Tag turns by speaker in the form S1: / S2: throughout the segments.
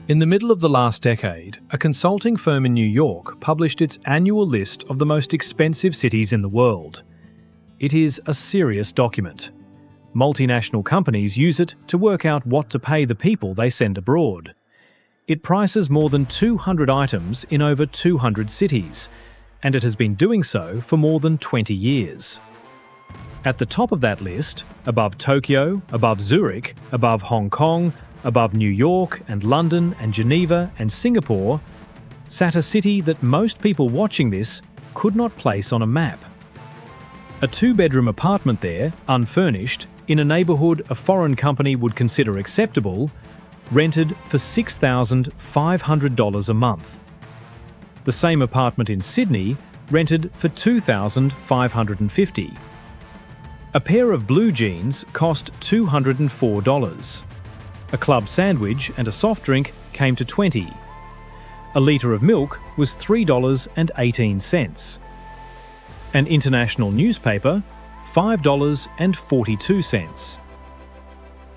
S1: In the middle of the last decade, a consulting firm in New York published its annual list of the most expensive cities in the world. It is a serious document. Multinational companies use it to work out what to pay the people they send abroad. It prices more than 200 items in over 200 cities, and it has been doing so for more than 20 years. At the top of that list, above Tokyo, above Zurich, above Hong Kong, above New York and London and Geneva and Singapore, sat a city that most people watching this could not place on a map. A two-bedroom apartment there, unfurnished, in a neighbourhood a foreign company would consider acceptable, rented for $6,500 a month. The same apartment in Sydney rented for $2,550. A pair of blue jeans cost $204. A club sandwich and a soft drink came to $20. A litre of milk was $3.18. An international newspaper, $5.42.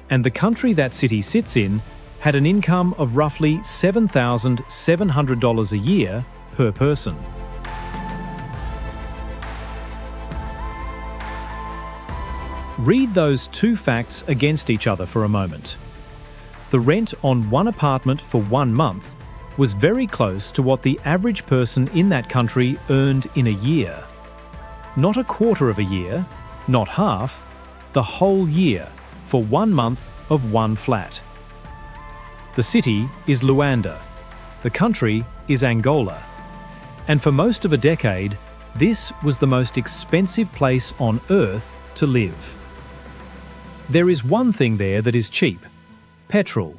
S1: And the country that city sits in had an income of roughly $7,700 a year per person. Read those two facts against each other for a moment. The rent on one apartment for 1 month was very close to what the average person in that country earned in a year. Not a quarter of a year, not half, the whole year for 1 month of one flat. The city is Luanda. The country is Angola. And for most of a decade, this was the most expensive place on earth to live. There is one thing there that is cheap. Petrol.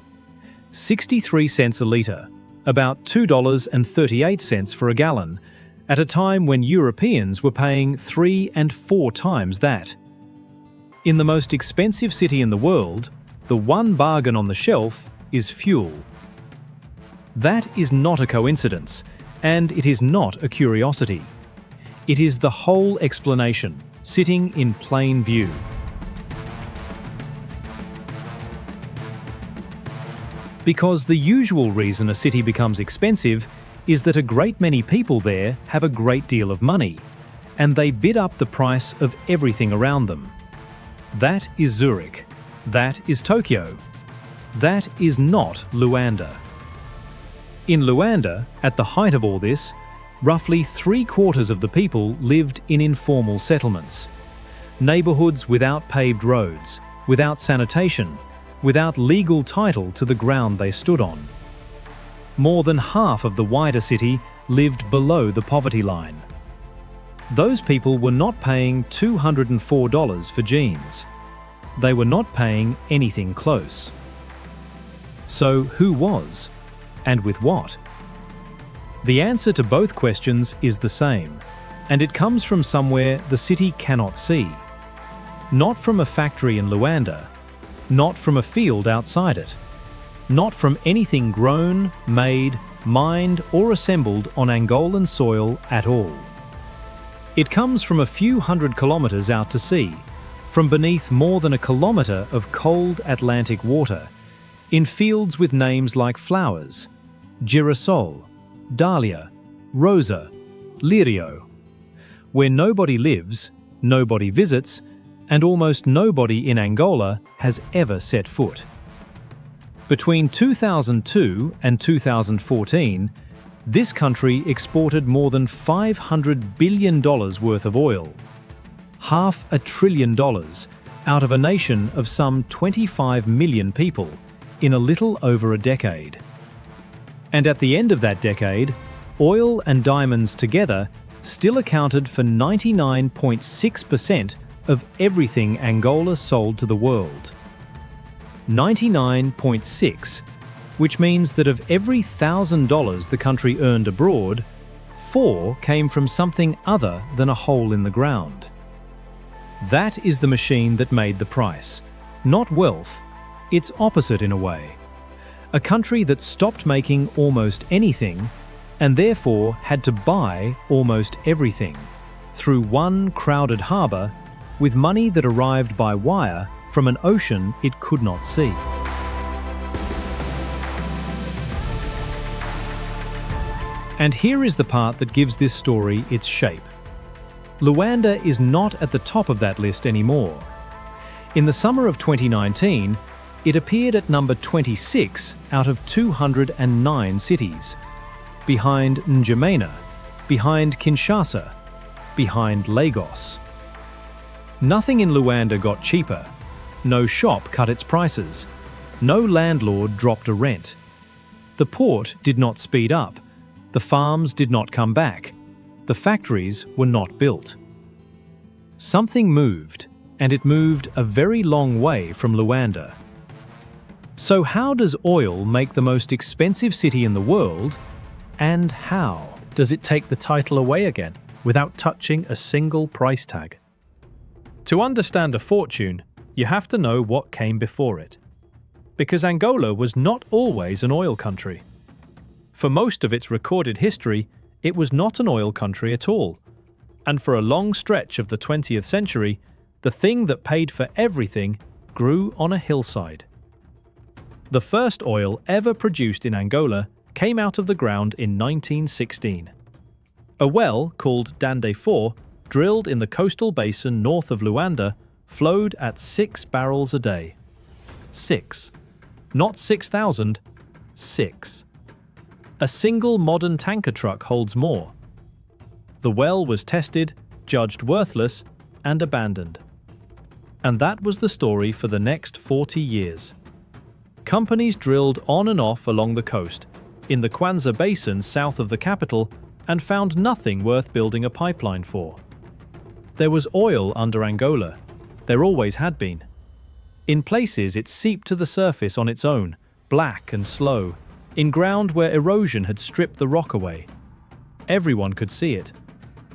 S1: 63 cents a litre, about $2.38 for a gallon, at a time when Europeans were paying 3 and 4 times that. In the most expensive city in the world, the one bargain on the shelf is fuel. That is not a coincidence, and it is not a curiosity. It is the whole explanation, sitting in plain view. Because the usual reason a city becomes expensive is that a great many people there have a great deal of money, and they bid up the price of everything around them. That is Zurich. That is Tokyo. That is not Luanda. In Luanda, at the height of all this, roughly 3/4 of the people lived in informal settlements. Neighbourhoods without paved roads, without sanitation, without legal title to the ground they stood on. More than half of the wider city lived below the poverty line. Those people were not paying $204 for jeans. They were not paying anything close. So who was? And with what? The answer to both questions is the same, and it comes from somewhere the city cannot see. Not from a factory in Luanda, not from a field outside it, not from anything grown, made, mined or assembled on Angolan soil at all. It comes from a few hundred kilometres out to sea, from beneath more than a kilometre of cold Atlantic water, in fields with names like flowers, girasol, dahlia, rosa, lirio, where nobody lives, nobody visits, and almost nobody in Angola has ever set foot. Between 2002 and 2014, this country exported more than $500 billion worth of oil, $500 billion out of a nation of some 25 million people in a little over a decade. And at the end of that decade, oil and diamonds together still accounted for 99.6% of everything Angola sold to the world. 99.6, which means that of every $1,000 the country earned abroad, 4 came from something other than a hole in the ground. That is the machine that made the price, not wealth, its opposite in a way. A country that stopped making almost anything and therefore had to buy almost everything through one crowded harbour with money that arrived by wire from an ocean it could not see. And here is the part that gives this story its shape. Luanda is not at the top of that list anymore. In the summer of 2019, it appeared at number 26 out of 209 cities, behind N'Djamena, behind Kinshasa, behind Lagos. Nothing in Luanda got cheaper. No shop cut its prices. No landlord dropped a rent. The port did not speed up. The farms did not come back. The factories were not built. Something moved, and it moved a very long way from Luanda. So how does oil make the most expensive city in the world, and how does it take the title away again without touching a single price tag? To understand a fortune, you have to know what came before it. Because Angola was not always an oil country. For most of its recorded history, it was not an oil country at all. And for a long stretch of the 20th century, the thing that paid for everything grew on a hillside. The first oil ever produced in Angola came out of the ground in 1916. A well called Dande 4, drilled in the coastal basin north of Luanda, flowed at 6 barrels a day. 6. Not 6,000, 6. A single modern tanker truck holds more. The well was tested, judged worthless, and abandoned. And that was the story for the next 40 years. Companies drilled on and off along the coast, in the Kwanza Basin south of the capital, and found nothing worth building a pipeline for. There was oil under Angola. There always had been. In places it seeped to the surface on its own, black and slow, in ground where erosion had stripped the rock away. Everyone could see it.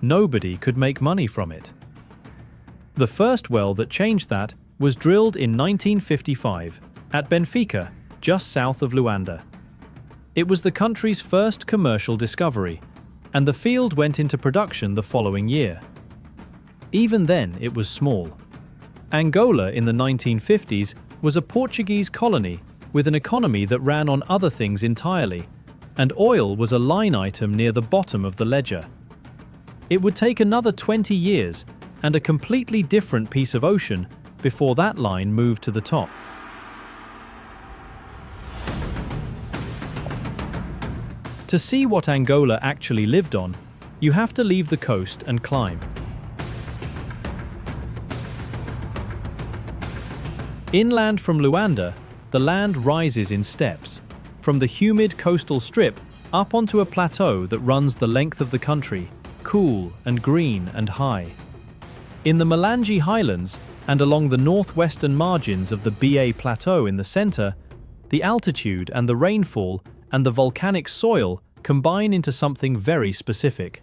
S1: Nobody could make money from it. The first well that changed that was drilled in 1955 at Benfica, just south of Luanda. It was the country's first commercial discovery, and the field went into production the following year. Even then, it was small. Angola in the 1950s was a Portuguese colony with an economy that ran on other things entirely, and oil was a line item near the bottom of the ledger. It would take another 20 years and a completely different piece of ocean before that line moved to the top. To see what Angola actually lived on, you have to leave the coast and climb. Inland from Luanda, the land rises in steps, from the humid coastal strip up onto a plateau that runs the length of the country, cool and green and high. In the Malanje Highlands and along the northwestern margins of the BA Plateau in the center, the altitude and the rainfall and the volcanic soil combine into something very specific.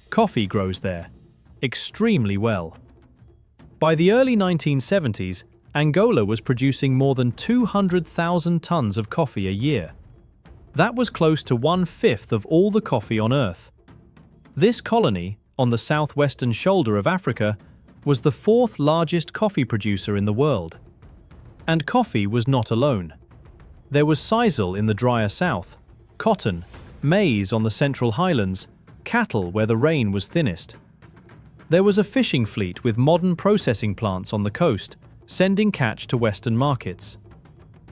S1: Coffee grows there, extremely well. By the early 1970s, Angola was producing more than 200,000 tons of coffee a year. That was close to 1/5 of all the coffee on Earth. This colony, on the southwestern shoulder of Africa, was the 4th largest coffee producer in the world. And coffee was not alone. There was sisal in the drier south, cotton, maize on the central highlands, cattle where the rain was thinnest. There was a fishing fleet with modern processing plants on the coast, sending catch to western markets.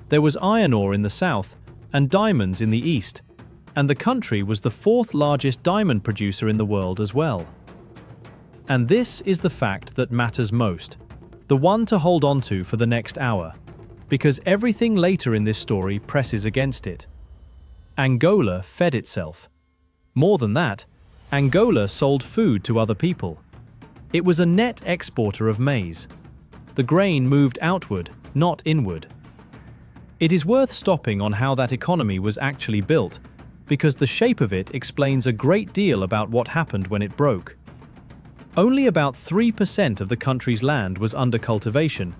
S1: There was iron ore in the south and diamonds in the east, and the country was the 4th largest diamond producer in the world as well. And this is the fact that matters most, the one to hold on to for the next hour, because everything later in this story presses against it. Angola fed itself. More than that, Angola sold food to other people. It was a net exporter of maize. The grain moved outward, not inward. It is worth stopping on how that economy was actually built, because the shape of it explains a great deal about what happened when it broke. Only about 3% of the country's land was under cultivation,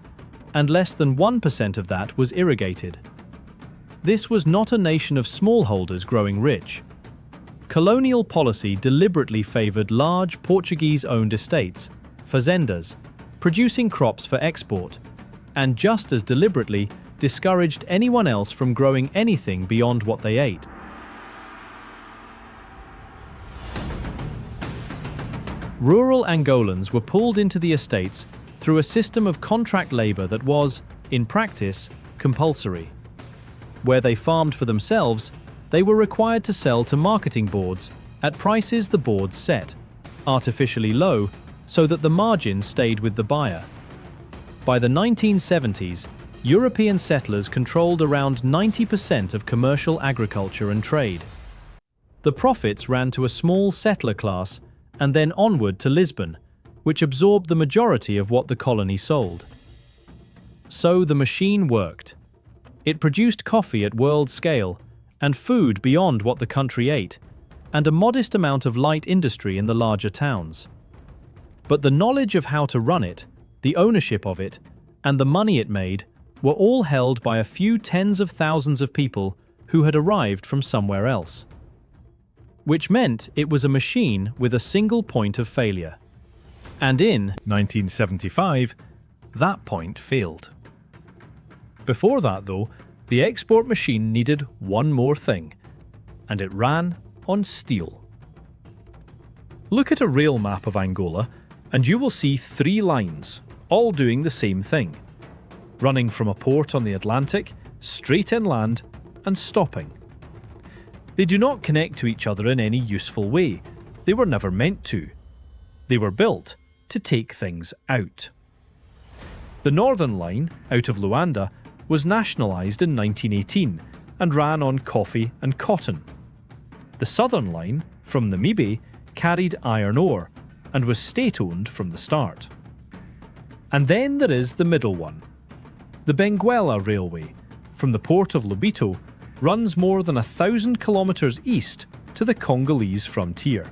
S1: and less than 1% of that was irrigated. This was not a nation of smallholders growing rich. Colonial policy deliberately favored large Portuguese-owned estates, fazendas, producing crops for export, and just as deliberately discouraged anyone else from growing anything beyond what they ate. Rural Angolans were pulled into the estates through a system of contract labour that was, in practice, compulsory. Where they farmed for themselves, they were required to sell to marketing boards at prices the boards set, artificially low, so that the margin stayed with the buyer. By the 1970s, European settlers controlled around 90% of commercial agriculture and trade. The profits ran to a small settler class and then onward to Lisbon, which absorbed the majority of what the colony sold. So the machine worked. It produced coffee at world scale and food beyond what the country ate, and a modest amount of light industry in the larger towns. But the knowledge of how to run it, the ownership of it, and the money it made were all held by a few tens of thousands of people who had arrived from somewhere else. Which meant it was a machine with a single point of failure. And in 1975, that point failed. Before that, though, the export machine needed one more thing, and it ran on steel. Look at a rail map of Angola, and you will see 3 lines, all doing the same thing, running from a port on the Atlantic, straight inland, and stopping. They do not connect to each other in any useful way. They were never meant to. They were built to take things out. The Northern Line, out of Luanda, was nationalised in 1918 and ran on coffee and cotton. The Southern Line, from Namibia, carried iron ore and was state-owned from the start. And then there is the middle one. The Benguela Railway, from the port of Lobito, runs more than 1,000 kilometres east to the Congolese frontier.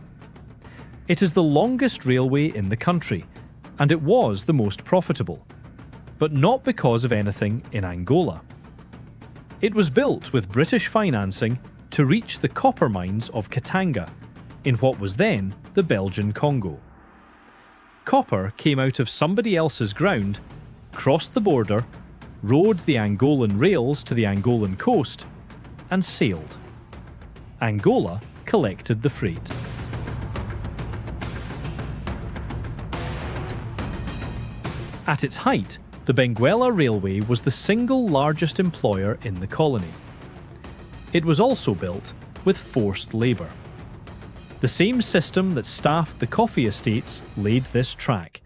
S1: It is the longest railway in the country, and it was the most profitable, but not because of anything in Angola. It was built with British financing to reach the copper mines of Katanga, in what was then the Belgian Congo. Copper came out of somebody else's ground, crossed the border, rode the Angolan rails to the Angolan coast, and sailed. Angola collected the freight. At its height, the Benguela Railway was the single largest employer in the colony. It was also built with forced labour. The same system that staffed the coffee estates laid this track,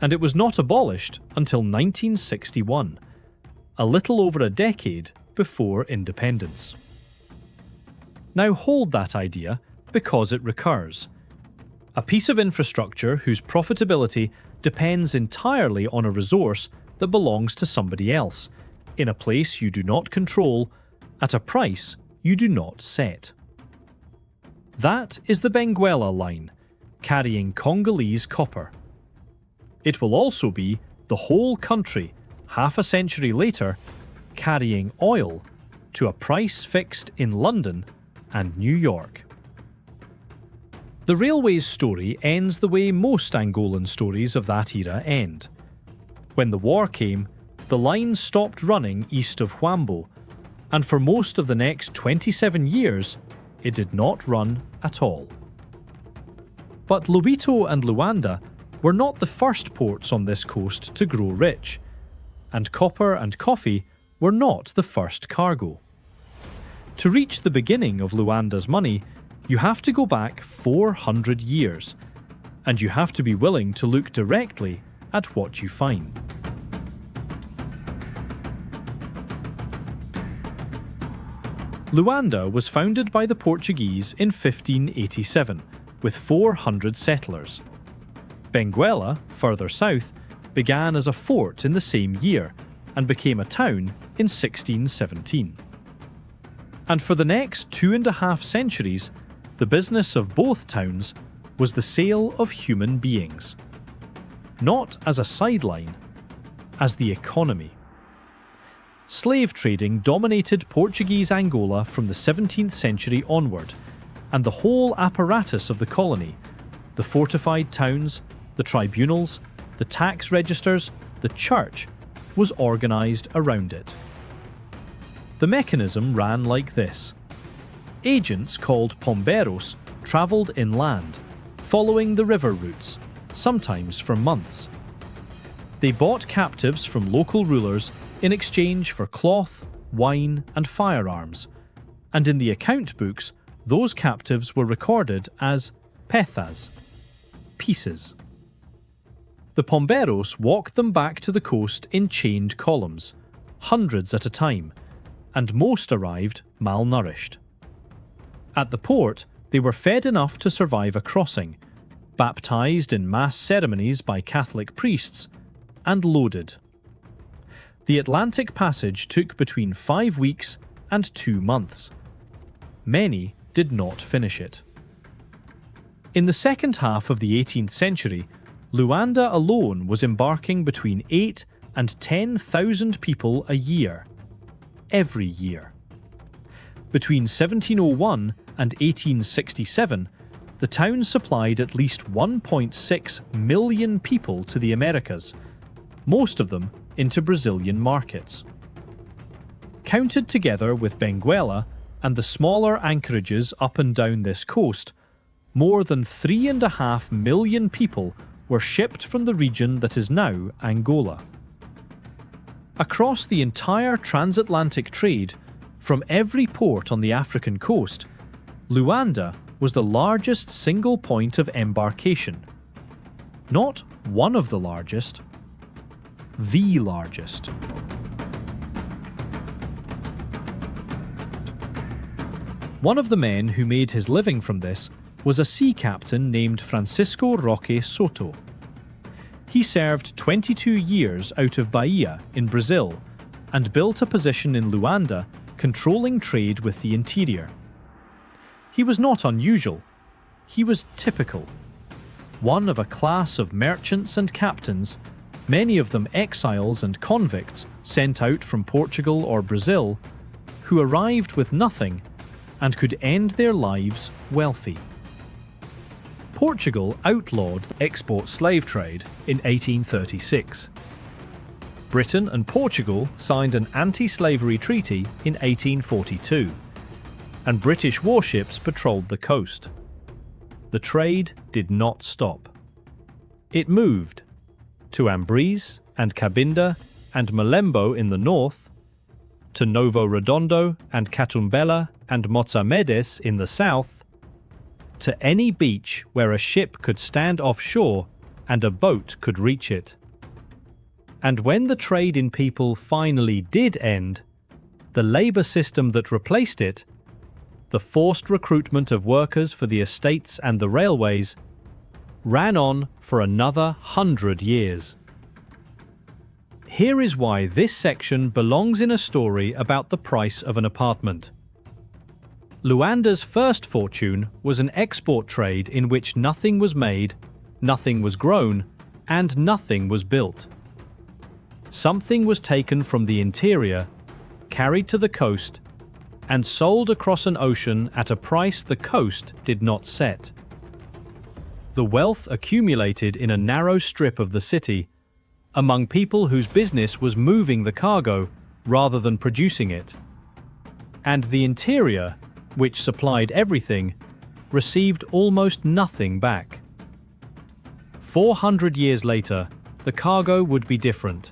S1: and it was not abolished until 1961, a little over a decade before independence. Now hold that idea, because it recurs. A piece of infrastructure whose profitability depends entirely on a resource that belongs to somebody else, in a place you do not control, at a price you do not set. That is the Benguela Line, carrying Congolese copper. It will also be the whole country, half a century later, carrying oil to a price fixed in London and New York. The railway's story ends the way most Angolan stories of that era end. When the war came, the line stopped running east of Huambo, and for most of the next 27 years, it did not run at all. But Lobito and Luanda were not the first ports on this coast to grow rich, and copper and coffee were not the first cargo. To reach the beginning of Luanda's money, you have to go back 400 years, and you have to be willing to look directly at what you find. Luanda was founded by the Portuguese in 1587, with 400 settlers. Benguela, further south, began as a fort in the same year and became a town in 1617. And for the next 2.5 centuries, the business of both towns was the sale of human beings. Not as a sideline, as the economy. Slave trading dominated Portuguese Angola from the 17th century onward, and the whole apparatus of the colony, the fortified towns, the tribunals, the tax registers, the church, was organised around it. The mechanism ran like this. Agents called pomberos travelled inland, following the river routes, sometimes for months. They bought captives from local rulers in exchange for cloth, wine, and firearms, and in the account books, those captives were recorded as pethas, pieces. The pomberos walked them back to the coast in chained columns, hundreds at a time, and most arrived malnourished. At the port, they were fed enough to survive a crossing, baptized in mass ceremonies by Catholic priests, and loaded. The Atlantic passage took between 5 weeks and 2 months. Many did not finish it. In the second half of the 18th century, Luanda alone was embarking between 8,000 and 10,000 people a year, every year. Between 1701 and 1867, the town supplied at least 1.6 million people to the Americas, most of them into Brazilian markets. Counted together with Benguela and the smaller anchorages up and down this coast, more than 3.5 million people were shipped from the region that is now Angola. Across the entire transatlantic trade, from every port on the African coast, Luanda was the largest single point of embarkation. Not one of the largest, the largest. One of the men who made his living from this was a sea captain named Francisco Roque Soto. He served 22 years out of Bahia in Brazil and built a position in Luanda controlling trade with the interior. He was not unusual. He was typical. One of a class of merchants and captains, many of them exiles and convicts sent out from Portugal or Brazil, who arrived with nothing and could end their lives wealthy. Portugal outlawed the export slave trade in 1836. Britain and Portugal signed an anti-slavery treaty in 1842, and British warships patrolled the coast. The trade did not stop. It moved to Ambrise and Cabinda and Malembo in the north, to Novo Redondo and Catumbela and Mozambique in the south, to any beach where a ship could stand offshore and a boat could reach it. And when the trade in people finally did end, the labour system that replaced it, the forced recruitment of workers for the estates and the railways, ran on for another 100 years. Here is why this section belongs in a story about the price of an apartment. Luanda's first fortune was an export trade in which nothing was made, nothing was grown, and nothing was built. Something was taken from the interior, carried to the coast, and sold across an ocean at a price the coast did not set. The wealth accumulated in a narrow strip of the city, among people whose business was moving the cargo rather than producing it. And the interior, which supplied everything, received almost nothing back. 400 years later, the cargo would be different.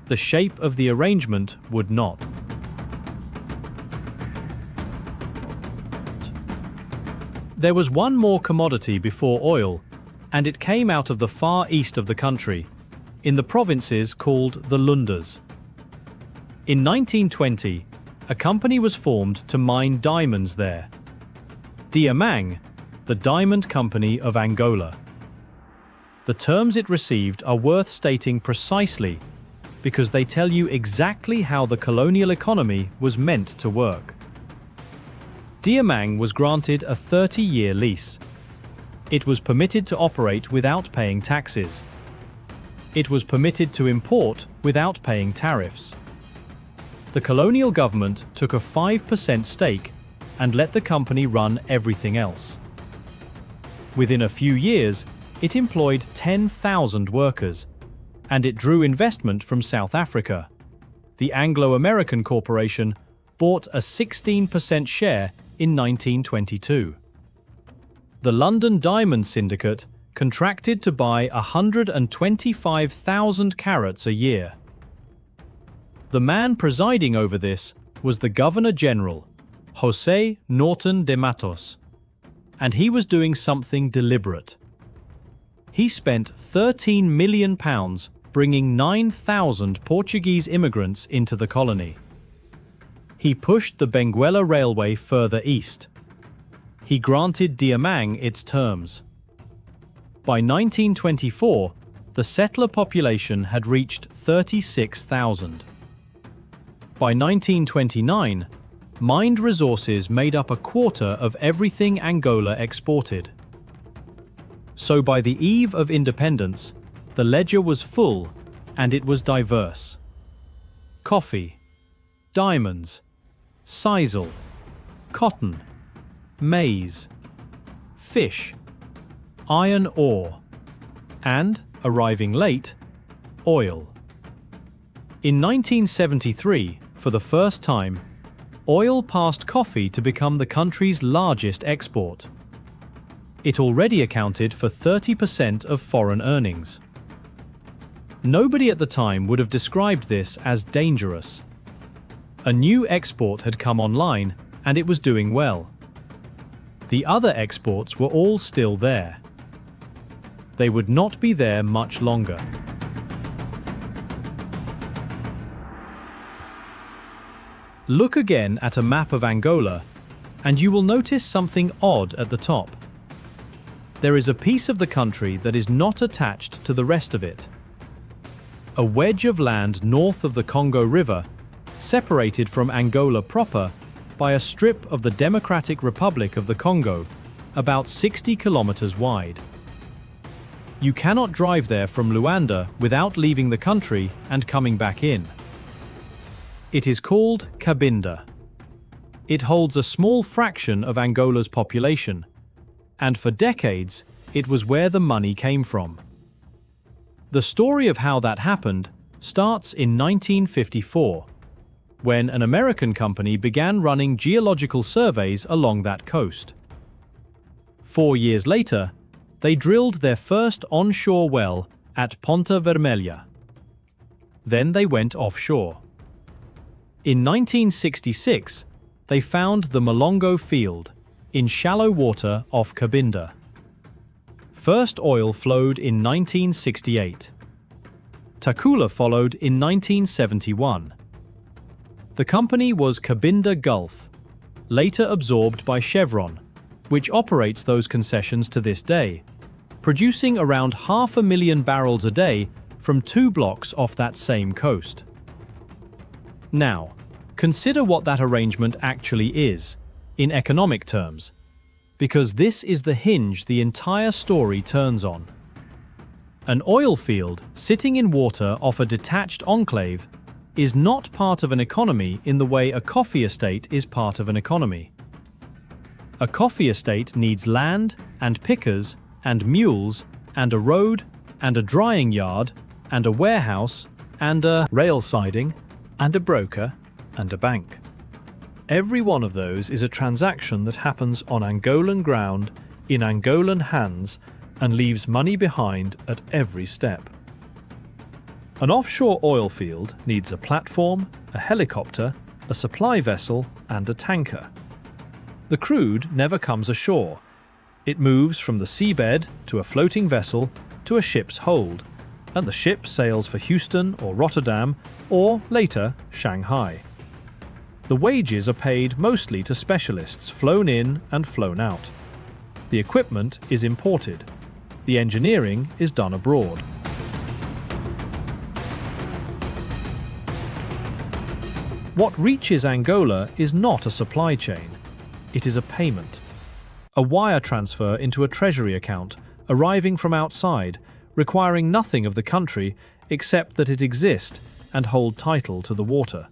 S1: The shape of the arrangement would not. There was one more commodity before oil, and it came out of the far east of the country, in the provinces called the Lundas. In 1920, a company was formed to mine diamonds there. Diamang, the Diamond Company of Angola. The terms it received are worth stating precisely because they tell you exactly how the colonial economy was meant to work. Diamang was granted a 30-year lease. It was permitted to operate without paying taxes. It was permitted to import without paying tariffs. The colonial government took a 5% stake and let the company run everything else. Within a few years, it employed 10,000 workers, and it drew investment from South Africa. The Anglo-American Corporation bought a 16% share in 1922. The London Diamond Syndicate contracted to buy 125,000 carats a year. The man presiding over this was the Governor-General, José Norton de Matos, and he was doing something deliberate. He spent £13 million bringing 9,000 Portuguese immigrants into the colony. He pushed the Benguela Railway further east. He granted Diamang its terms. By 1924, the settler population had reached 36,000. By 1929, mined resources made up a quarter of everything Angola exported. So by the eve of independence, the ledger was full and it was diverse. Coffee, diamonds, sisal, cotton, maize, fish, iron ore, and, arriving late, oil. In 1973, for the first time, oil passed coffee to become the country's largest export. It already accounted for 30% of foreign earnings. Nobody at the time would have described this as dangerous. A new export had come online and it was doing well. The other exports were all still there. They would not be there much longer. Look again at a map of Angola, and you will notice something odd at the top. There is a piece of the country that is not attached to the rest of it. A wedge of land north of the Congo River, separated from Angola proper by a strip of the Democratic Republic of the Congo, about 60 kilometers wide. You cannot drive there from Luanda without leaving the country and coming back in. It is called Cabinda. It holds a small fraction of Angola's population, and for decades it was where the money came from. The story of how that happened starts in 1954, when an American company began running geological surveys along that coast. 4 years later, they drilled their first onshore well at Ponta Vermelha. Then they went offshore. In 1966, they found the Malongo field, in shallow water off Cabinda. First oil flowed in 1968. Takula followed in 1971. The company was Cabinda Gulf, later absorbed by Chevron, which operates those concessions to this day, producing around 500,000 barrels a day from 2 blocks off that same coast. Now, consider what that arrangement actually is, in economic terms, because this is the hinge the entire story turns on. An oil field sitting in water off a detached enclave is not part of an economy in the way a coffee estate is part of an economy. A coffee estate needs land and pickers and mules and a road and a drying yard and a warehouse and a rail siding and a broker and a bank. Every one of those is a transaction that happens on Angolan ground, in Angolan hands, and leaves money behind at every step. An offshore oil field needs a platform, a helicopter, a supply vessel, and a tanker. The crude never comes ashore. It moves from the seabed to a floating vessel to a ship's hold, and the ship sails for Houston or Rotterdam, or later, Shanghai. The wages are paid mostly to specialists flown in and flown out. The equipment is imported. The engineering is done abroad. What reaches Angola is not a supply chain. It is a payment. A wire transfer into a treasury account, arriving from outside, requiring nothing of the country except that it exist and hold title to the water.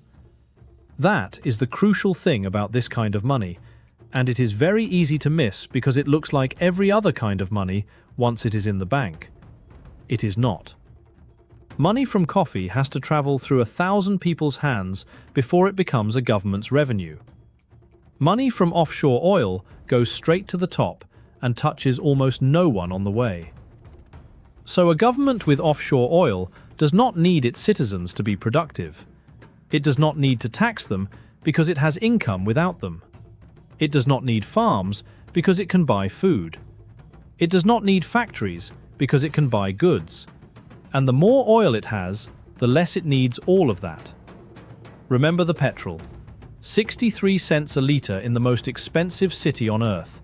S1: That is the crucial thing about this kind of money, and it is very easy to miss because it looks like every other kind of money once it is in the bank. It is not. Money from coffee has to travel through 1,000 people's hands before it becomes a government's revenue. Money from offshore oil goes straight to the top and touches almost no one on the way. So a government with offshore oil does not need its citizens to be productive. It does not need to tax them because it has income without them. It does not need farms because it can buy food. It does not need factories because it can buy goods. And the more oil it has, the less it needs all of that. Remember the petrol. 63 cents a litre in the most expensive city on earth.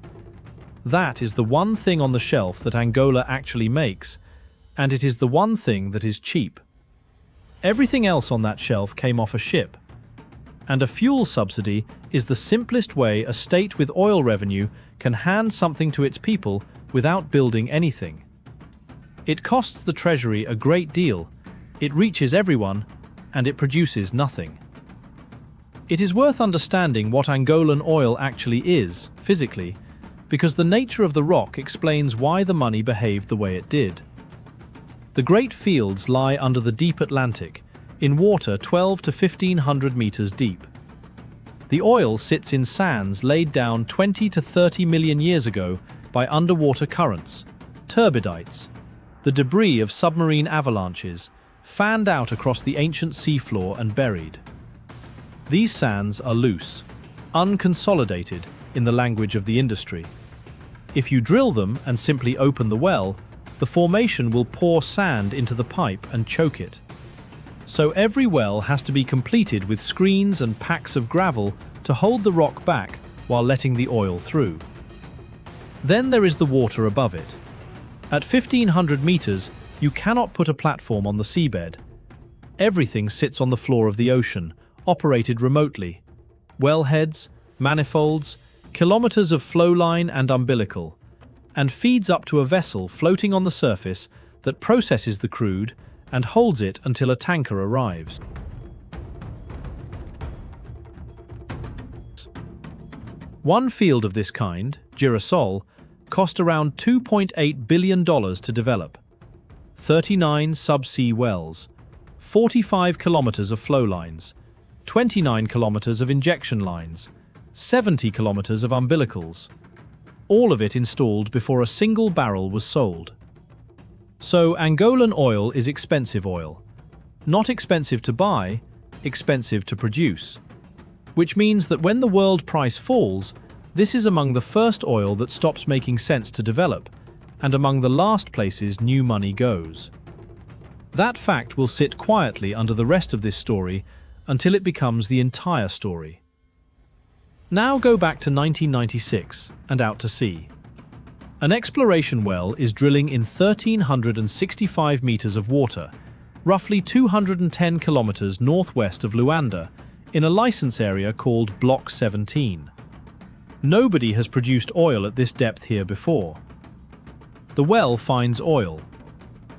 S1: That is the one thing on the shelf that Angola actually makes, and it is the one thing that is cheap. Everything else on that shelf came off a ship. And a fuel subsidy is the simplest way a state with oil revenue can hand something to its people without building anything. It costs the treasury a great deal, it reaches everyone, and it produces nothing. It is worth understanding what Angolan oil actually is, physically, because the nature of the rock explains why the money behaved the way it did. The great fields lie under the deep Atlantic, in water 12 to 1,500 meters deep. The oil sits in sands laid down 20 to 30 million years ago by underwater currents, turbidites, the debris of submarine avalanches, fanned out across the ancient seafloor and buried. These sands are loose, unconsolidated in the language of the industry. If you drill them and simply open the well, the formation will pour sand into the pipe and choke it. So every well has to be completed with screens and packs of gravel to hold the rock back while letting the oil through. Then there is the water above it. At 1,500 meters, you cannot put a platform on the seabed. Everything sits on the floor of the ocean, operated remotely. Wellheads, manifolds, kilometers of flow line and umbilical, and feeds up to a vessel floating on the surface that processes the crude and holds it until a tanker arrives. One field of this kind, Girassol, cost around $2.8 billion to develop. 39 subsea wells, 45 kilometers of flow lines, 29 kilometers of injection lines, 70 kilometers of umbilicals. All of it installed before a single barrel was sold. So Angolan oil is expensive oil. Not expensive to buy, expensive to produce. Which means that when the world price falls, this is among the first oil that stops making sense to develop, and among the last places new money goes. That fact will sit quietly under the rest of this story until it becomes the entire story. Now go back to 1996 and out to sea. An exploration well is drilling in 1,365 meters of water, roughly 210 kilometers northwest of Luanda, in a license area called Block 17. Nobody has produced oil at this depth here before. The well finds oil.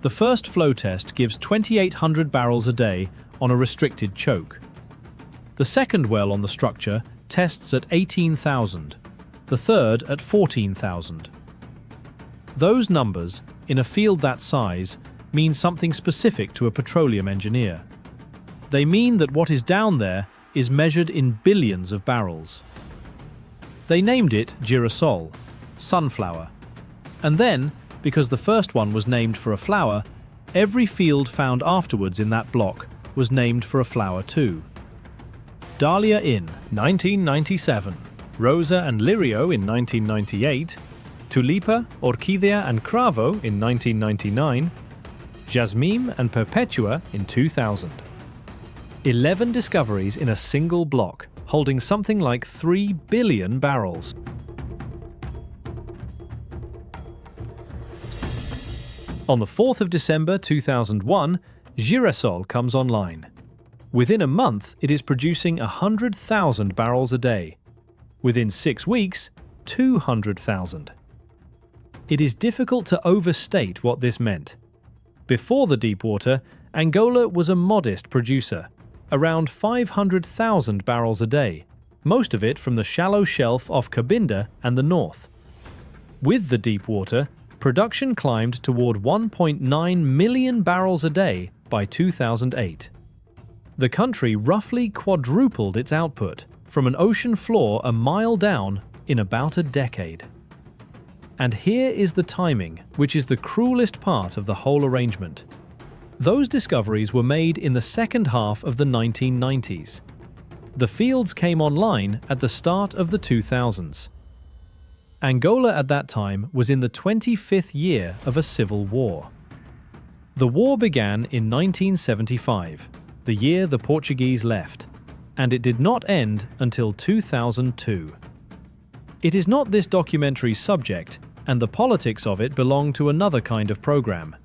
S1: The first flow test gives 2,800 barrels a day on a restricted choke. The second well on the structure tests at 18,000, the third at 14,000. Those numbers, in a field that size, mean something specific to a petroleum engineer. They mean that what is down there is measured in billions of barrels. They named it Girassol, sunflower. And then, because the first one was named for a flower, every field found afterwards in that block was named for a flower too. Dahlia in 1997, Rosa and Lirio in 1998, Tulipa, Orchidea and Cravo in 1999, Jasmine and Perpetua in 2000. 11 discoveries in a single block, holding something like 3 billion barrels. On the 4th of December 2001, Girassol comes online. Within a month, it is producing 100,000 barrels a day. Within 6 weeks, 200,000. It is difficult to overstate what this meant. Before the deepwater, Angola was a modest producer, around 500,000 barrels a day, most of it from the shallow shelf off Cabinda and the north. With the deepwater, production climbed toward 1.9 million barrels a day by 2008. The country roughly quadrupled its output from an ocean floor a mile down in about a decade. And here is the timing, which is the cruelest part of the whole arrangement. Those discoveries were made in the second half of the 1990s. The fields came online at the start of the 2000s. Angola at that time was in the 25th year of a civil war. The war began in 1975, the year the Portuguese left, and it did not end until 2002. It is not this documentary's subject, and the politics of it belong to another kind of program.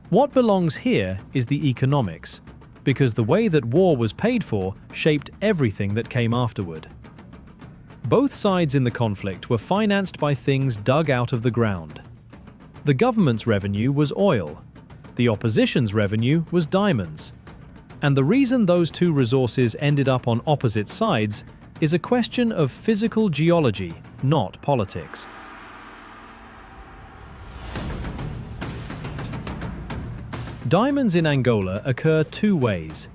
S1: What belongs here is the economics, because the way that war was paid for shaped everything that came afterward. Both sides in the conflict were financed by things dug out of the ground. The government's revenue was oil. The opposition's revenue was diamonds. And the reason those two resources ended up on opposite sides is a question of physical geology, not politics. Diamonds in Angola occur two ways.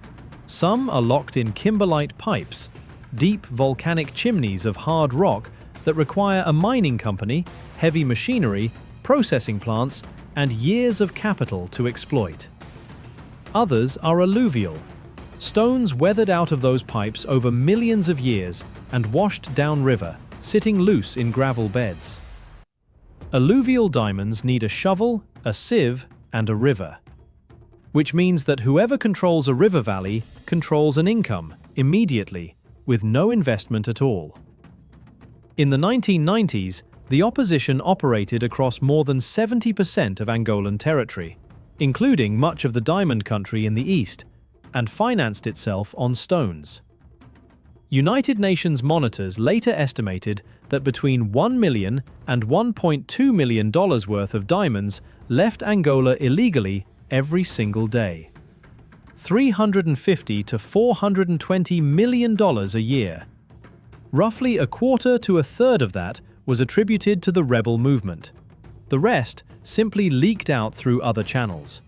S1: Some are locked in kimberlite pipes, deep volcanic chimneys of hard rock that require a mining company, heavy machinery, processing plants, and years of capital to exploit. Others are alluvial, stones weathered out of those pipes over millions of years and washed downriver, sitting loose in gravel beds. Alluvial diamonds need a shovel, a sieve, and a river, which means that whoever controls a river valley controls an income immediately, with no investment at all. In the 1990s, the opposition operated across more than 70% of Angolan territory, including much of the diamond country in the east, and financed itself on stones. United Nations monitors later estimated that between $1 million and $1.2 million worth of diamonds left Angola illegally every single day. $350 to $420 million a year. Roughly a quarter to a third of that was attributed to the rebel movement. The rest simply leaked out through other channels.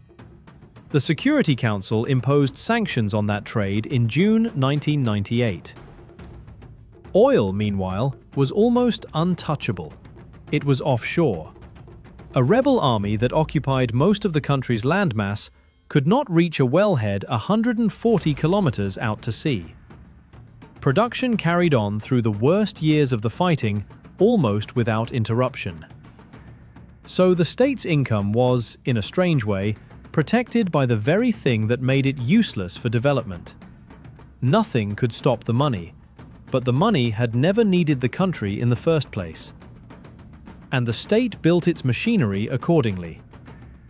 S1: The Security Council imposed sanctions on that trade in June 1998. Oil, meanwhile, was almost untouchable. It was offshore. A rebel army that occupied most of the country's landmass could not reach a wellhead 140 kilometers out to sea. Production carried on through the worst years of the fighting almost without interruption. So the state's income was, in a strange way, protected by the very thing that made it useless for development. Nothing could stop the money, but the money had never needed the country in the first place. And the state built its machinery accordingly.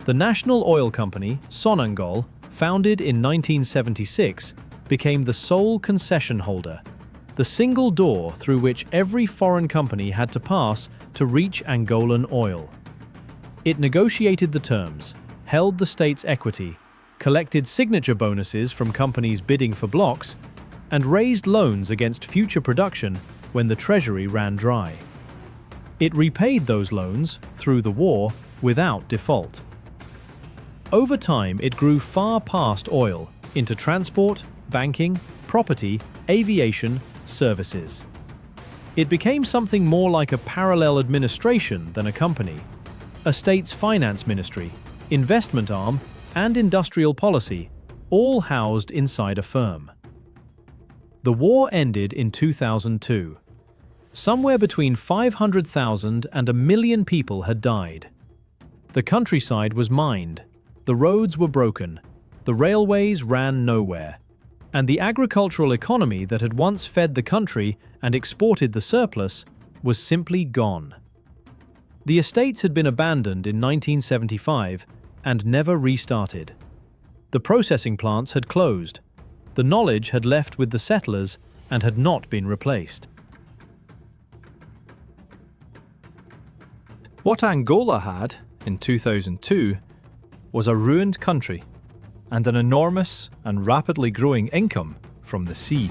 S1: The national oil company, Sonangol, founded in 1976, became the sole concession holder, the single door through which every foreign company had to pass to reach Angolan oil. It negotiated the terms, held the state's equity, collected signature bonuses from companies bidding for blocks, and raised loans against future production when the treasury ran dry. It repaid those loans, through the war, without default. Over time, it grew far past oil into transport, banking, property, aviation, services. It became something more like a parallel administration than a company, a state's finance ministry, investment arm, and industrial policy, all housed inside a firm. The war ended in 2002. Somewhere between 500,000 and 1 million people had died. The countryside was mined, the roads were broken, the railways ran nowhere, and the agricultural economy that had once fed the country and exported the surplus was simply gone. The estates had been abandoned in 1975 and never restarted. The processing plants had closed. The knowledge had left with the settlers and had not been replaced. What Angola had, in 2002, was a ruined country and an enormous and rapidly growing income from the sea.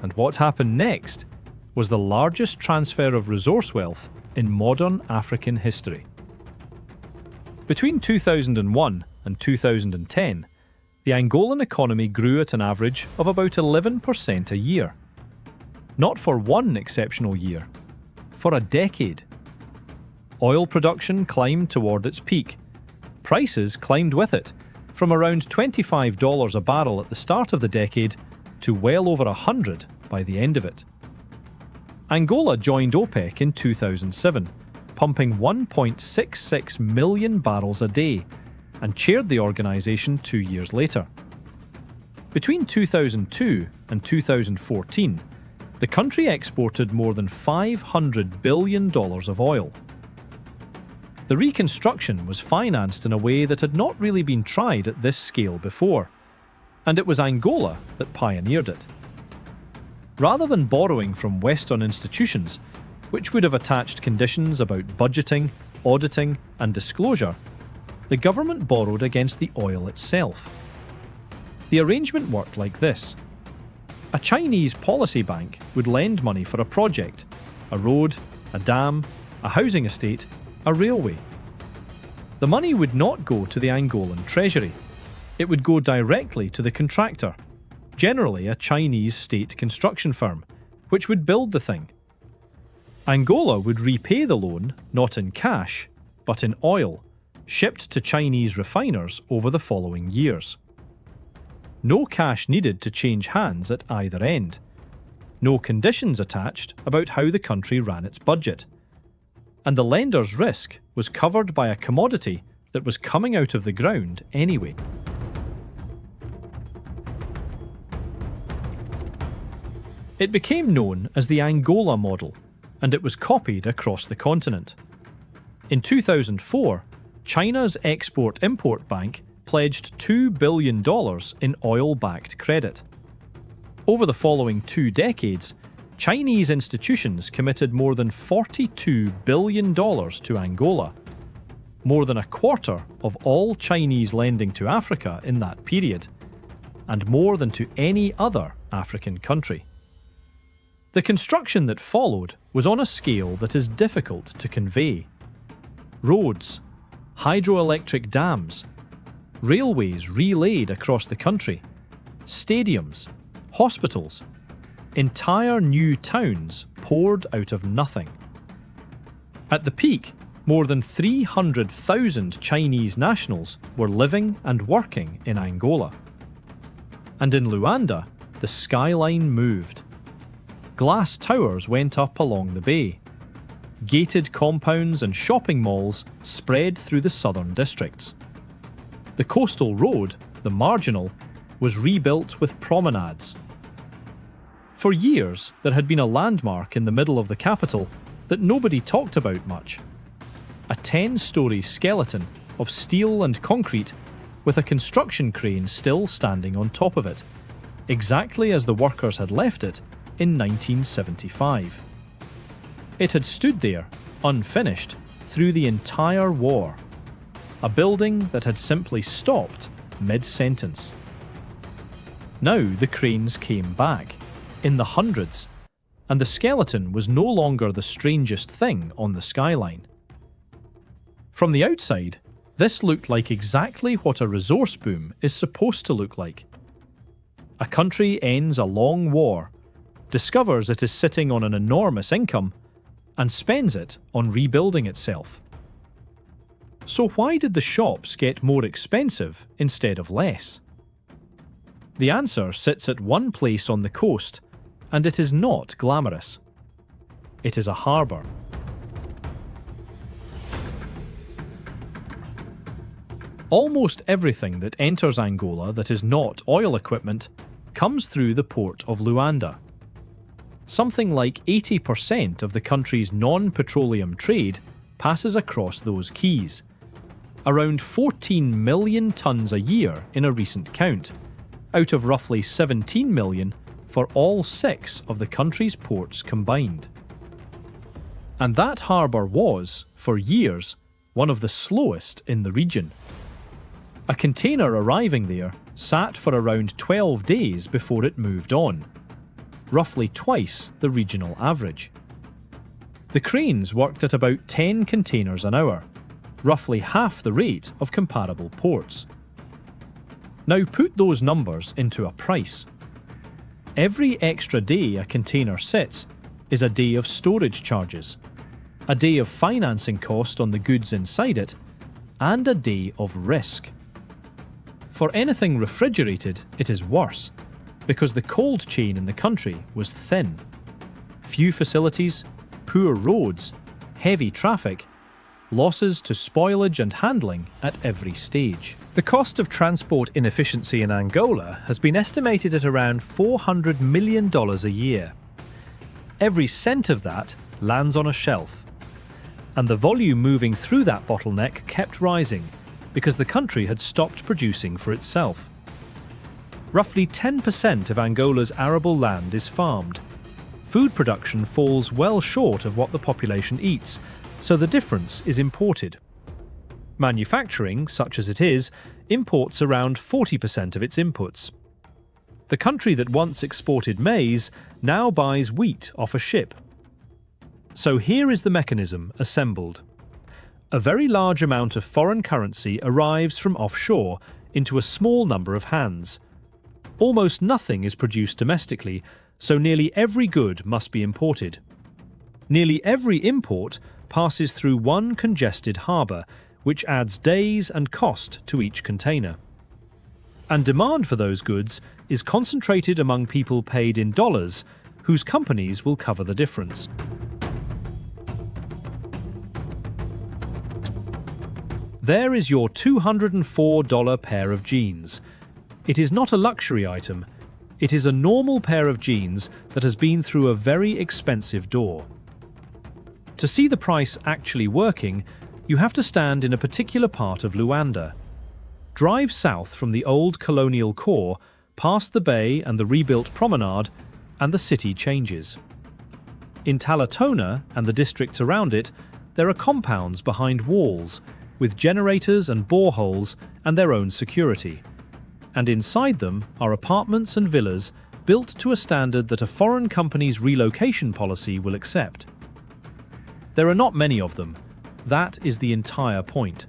S1: And what happened next was the largest transfer of resource wealth in modern African history. Between 2001 and 2010, the Angolan economy grew at an average of about 11% a year. Not for one exceptional year, for a decade. Oil production climbed toward its peak. Prices climbed with it, from around $25 a barrel at the start of the decade to well over $100 by the end of it. Angola joined OPEC in 2007, pumping 1.66 million barrels a day, and chaired the organisation 2 years later. Between 2002 and 2014, the country exported more than $500 billion of oil. The reconstruction was financed in a way that had not really been tried at this scale before, and it was Angola that pioneered it. Rather than borrowing from Western institutions, which would have attached conditions about budgeting, auditing, and disclosure, the government borrowed against the oil itself. The arrangement worked like this. A Chinese policy bank would lend money for a project, a road, a dam, a housing estate, a railway. The money would not go to the Angolan treasury. It would go directly to the contractor, generally a Chinese state construction firm, which would build the thing. Angola would repay the loan not in cash, but in oil, shipped to Chinese refiners over the following years. No cash needed to change hands at either end. No conditions attached about how the country ran its budget. And the lender's risk was covered by a commodity that was coming out of the ground anyway. It became known as the Angola model, and it was copied across the continent. In 2004, China's Export-Import Bank pledged $2 billion in oil-backed credit. Over the following 2 decades, Chinese institutions committed more than $42 billion to Angola, more than a quarter of all Chinese lending to Africa in that period, and more than to any other African country. The construction that followed was on a scale that is difficult to convey. Roads, hydroelectric dams, railways relayed across the country, stadiums, hospitals, entire new towns poured out of nothing. At the peak, more than 300,000 Chinese nationals were living and working in Angola. And in Luanda, the skyline moved. Glass towers went up along the bay. Gated compounds and shopping malls spread through the southern districts. The coastal road, the Marginal, was rebuilt with promenades. For years, there had been a landmark in the middle of the capital that nobody talked about much. A 10-storey skeleton of steel and concrete with a construction crane still standing on top of it, exactly as the workers had left it in 1975. It had stood there, unfinished, through the entire war. A building that had simply stopped mid-sentence. Now the cranes came back, in the hundreds, and the skeleton was no longer the strangest thing on the skyline. From the outside, this looked like exactly what a resource boom is supposed to look like. A country ends a long war, discovers it is sitting on an enormous income, and spends it on rebuilding itself. So why did the shops get more expensive instead of less? The answer sits at one place on the coast, and it is not glamorous. It is a harbour. Almost everything that enters Angola that is not oil equipment comes through the port of Luanda. Something like 80% of the country's non-petroleum trade passes across those quays. Around 14 million tonnes a year in a recent count, out of roughly 17 million for all 6 of the country's ports combined. And that harbour was, for years, one of the slowest in the region. A container arriving there sat for around 12 days before it moved on, roughly twice the regional average. The cranes worked at about 10 containers an hour, roughly half the rate of comparable ports. Now put those numbers into a price. Every extra day a container sits is a day of storage charges, a day of financing cost on the goods inside it, and a day of risk. For anything refrigerated, it is worse, because the cold chain in the country was thin. Few facilities, poor roads, heavy traffic, losses to spoilage and handling at every stage. The cost of transport inefficiency in Angola has been estimated at around $400 million a year. Every cent of that lands on a shelf. And the volume moving through that bottleneck kept rising because the country had stopped producing for itself. Roughly 10% of Angola's arable land is farmed. Food production falls well short of what the population eats, so the difference is imported. Manufacturing, such as it is, imports around 40% of its inputs. The country that once exported maize now buys wheat off a ship. So here is the mechanism assembled. A very large amount of foreign currency arrives from offshore into a small number of hands. Almost nothing is produced domestically, so nearly every good must be imported. Nearly every import passes through one congested harbour, which adds days and cost to each container. And demand for those goods is concentrated among people paid in dollars, whose companies will cover the difference. There is your $204 pair of jeans. It is not a luxury item. It is a normal pair of jeans that has been through a very expensive door. To see the price actually working, you have to stand in a particular part of Luanda. Drive south from the old colonial core, past the bay and the rebuilt promenade, and the city changes. In Talatona and the districts around it, there are compounds behind walls, with generators and boreholes and their own security. And inside them are apartments and villas built to a standard that a foreign company's relocation policy will accept. There are not many of them. That is the entire point.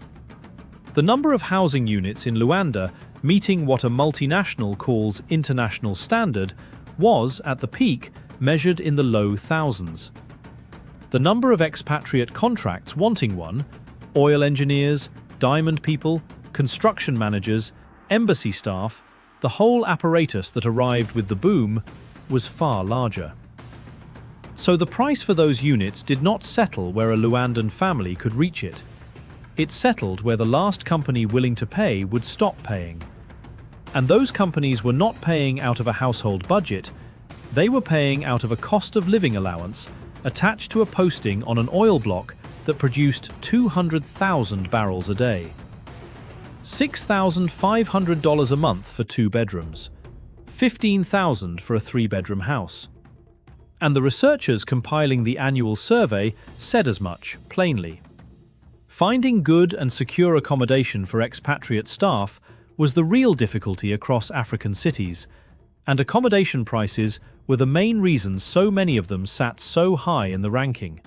S1: The number of housing units in Luanda meeting what a multinational calls international standard was, at the peak, measured in the low thousands. The number of expatriate contracts wanting one, oil engineers, diamond people, construction managers, embassy staff, the whole apparatus that arrived with the boom, was far larger. So the price for those units did not settle where a Luandan family could reach it. It settled where the last company willing to pay would stop paying. And those companies were not paying out of a household budget, they were paying out of a cost of living allowance attached to a posting on an oil block that produced 200,000 barrels a day. $6,500 a month for 2 bedrooms, $15,000 for a 3-bedroom house. And the researchers compiling the annual survey said as much, plainly. Finding good and secure accommodation for expatriate staff was the real difficulty across African cities, and accommodation prices were the main reason so many of them sat so high in the ranking.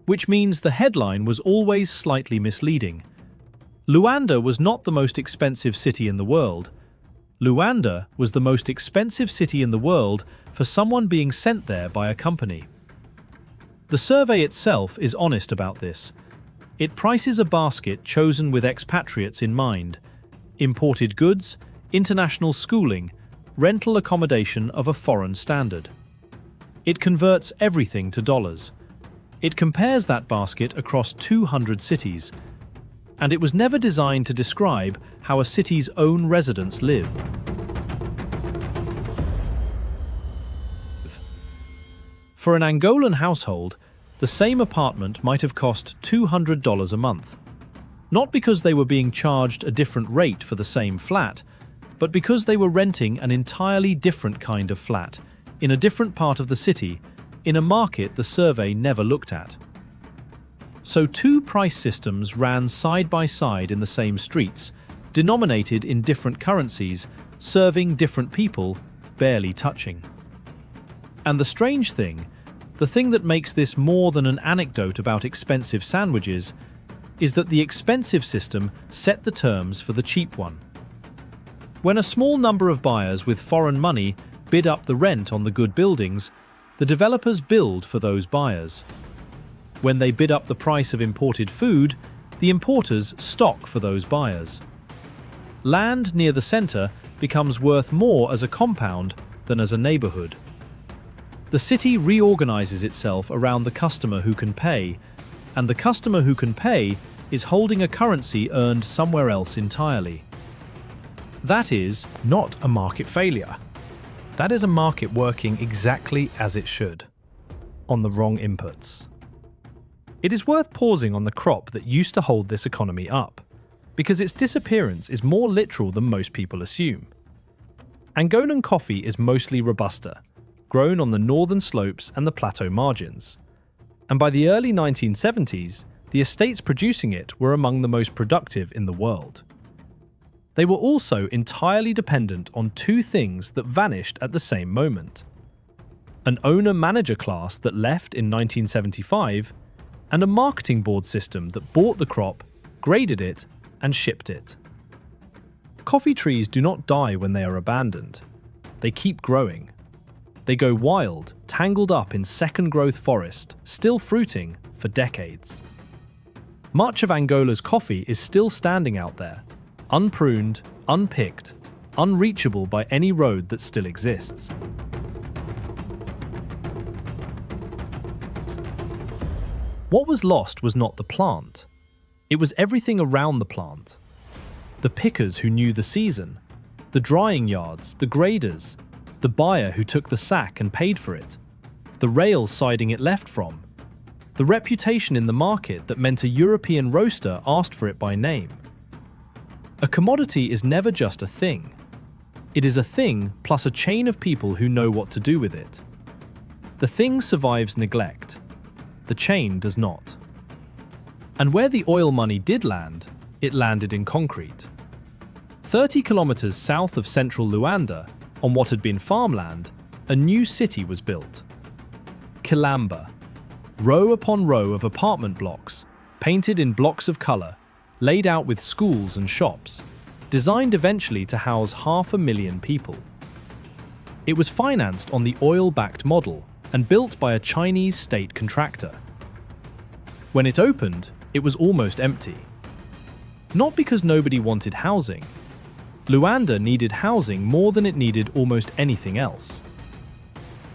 S1: Which means the headline was always slightly misleading. Luanda was not the most expensive city in the world. Luanda was the most expensive city in the world for someone being sent there by a company. The survey itself is honest about this. It prices a basket chosen with expatriates in mind: imported goods, international schooling, rental accommodation of a foreign standard. It converts everything to dollars. It compares that basket across 200 cities, and it was never designed to describe how a city's own residents live. For an Angolan household, the same apartment might have cost $200 a month. Not because they were being charged a different rate for the same flat, but because they were renting an entirely different kind of flat, in a different part of the city, in a market the survey never looked at. So 2 price systems ran side by side in the same streets, denominated in different currencies, serving different people, barely touching. And the strange thing, the thing that makes this more than an anecdote about expensive sandwiches, is that the expensive system set the terms for the cheap one. When a small number of buyers with foreign money bid up the rent on the good buildings, the developers build for those buyers. When they bid up the price of imported food, the importers stock for those buyers. Land near the center becomes worth more as a compound than as a neighborhood. The city reorganizes itself around the customer who can pay, and the customer who can pay is holding a currency earned somewhere else entirely. That is not a market failure. That is a market working exactly as it should, on the wrong inputs. It is worth pausing on the crop that used to hold this economy up, because its disappearance is more literal than most people assume. Angolan coffee is mostly Robusta, grown on the northern slopes and the plateau margins. And by the early 1970s, the estates producing it were among the most productive in the world. They were also entirely dependent on two things that vanished at the same moment: an owner-manager class that left in 1975, and a marketing board system that bought the crop, graded it, and shipped it. Coffee trees do not die when they are abandoned. They keep growing. They go wild, tangled up in second-growth forest, still fruiting for decades. Much of Angola's coffee is still standing out there, unpruned, unpicked, unreachable by any road that still exists. What was lost was not the plant. It was everything around the plant. The pickers who knew the season, the drying yards, the graders, the buyer who took the sack and paid for it, the rails siding it left from, the reputation in the market that meant a European roaster asked for it by name. A commodity is never just a thing. It is a thing plus a chain of people who know what to do with it. The thing survives neglect. The chain does not. And where the oil money did land, it landed in concrete. 30 kilometers south of central Luanda, on what had been farmland, a new city was built. Kilamba. Row upon row of apartment blocks, painted in blocks of color, laid out with schools and shops, designed eventually to house 500,000 people. It was financed on the oil-backed model and built by a Chinese state contractor. When it opened, it was almost empty. Not because nobody wanted housing. Luanda needed housing more than it needed almost anything else.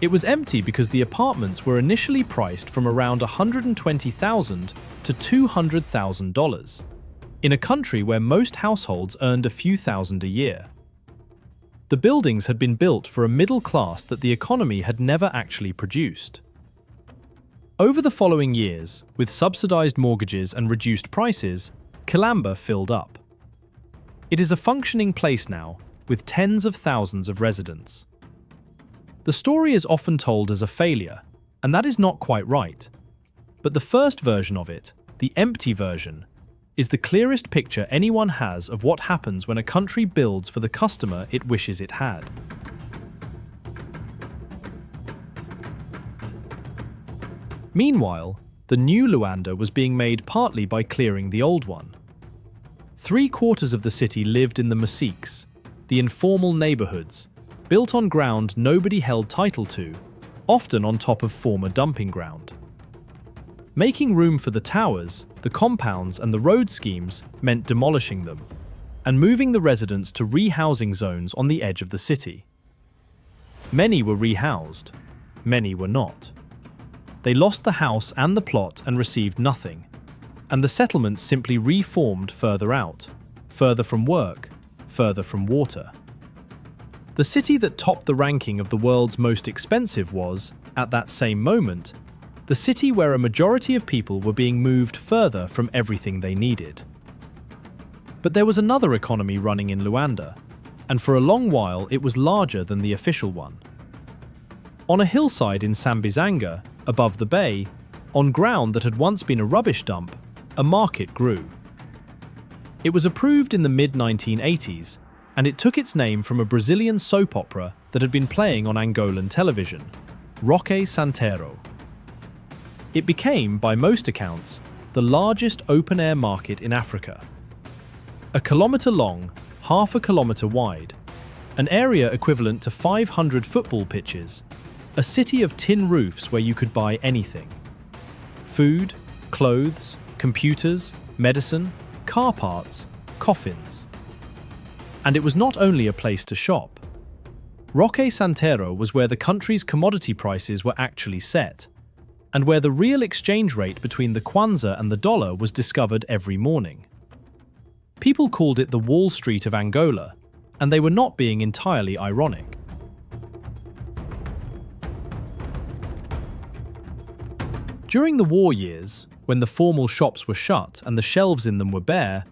S1: It was empty because the apartments were initially priced from around $120,000 to $200,000, in a country where most households earned a few thousand a year. The buildings had been built for a middle class that the economy had never actually produced. Over the following years, with subsidized mortgages and reduced prices, Kilamba filled up. It is a functioning place now, with tens of thousands of residents. The story is often told as a failure, and that is not quite right. But the first version of it, the empty version, is the clearest picture anyone has of what happens when a country builds for the customer it wishes it had. Meanwhile, the new Luanda was being made partly by clearing the old one. 3/4 of the city lived in the masiques, the informal neighborhoods, built on ground nobody held title to, often on top of former dumping ground. Making room for the towers, the compounds and the road schemes meant demolishing them, and moving the residents to rehousing zones on the edge of the city. Many were rehoused, many were not. They lost the house and the plot and received nothing, and the settlements simply reformed further out, further from work, further from water. The city that topped the ranking of the world's most expensive was, at that same moment, the city where a majority of people were being moved further from everything they needed. But there was another economy running in Luanda, and for a long while it was larger than the official one. On a hillside in Sambizanga, above the bay, on ground that had once been a rubbish dump, a market grew. It was approved in the mid-1980s, and it took its name from a Brazilian soap opera that had been playing on Angolan television, Roque Santeiro. It became, by most accounts, the largest open-air market in Africa. 1 kilometre long, 1/2 kilometre wide, an area equivalent to 500 football pitches, a city of tin roofs where you could buy anything. Food, clothes, computers, medicine, car parts, coffins. And it was not only a place to shop. Roque Santero was where the country's commodity prices were actually set, and where the real exchange rate between the kwanza and the dollar was discovered every morning. People called it the Wall Street of Angola, and they were not being entirely ironic. During the war years, when the formal shops were shut and the shelves in them were bare,